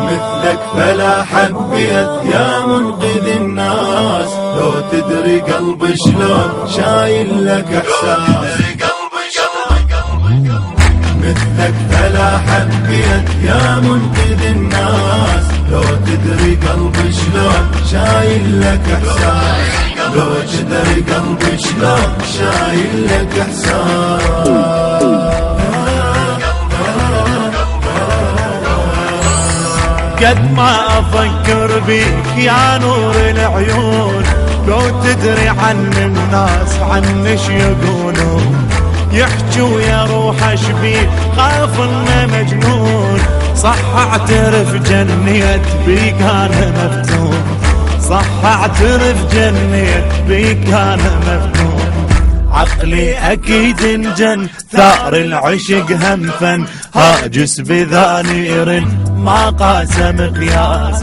مثلك فلا حبيت يا منقذ الناس، لو تدري قلبي شلون شايل لك احساس. مثلك فلا حبيت يا منقذ الناس، لو تدري قلبي شلون شايل لك احساس. لو تدري قلبي شلون شايل لك احساس. قد ما افكر بيك يا نور العيون، لو تدري عن الناس عنش يقولون، يحجوا يا روح اشبيك خاف انه مجنون. صح اعترف جنيت بيك انا مفتون، صح اعترف جنيت بيك انا مفتون. عقلي اكيد انجن ثار العشق هم فن، هاجس بذانير ما قاس مقياس.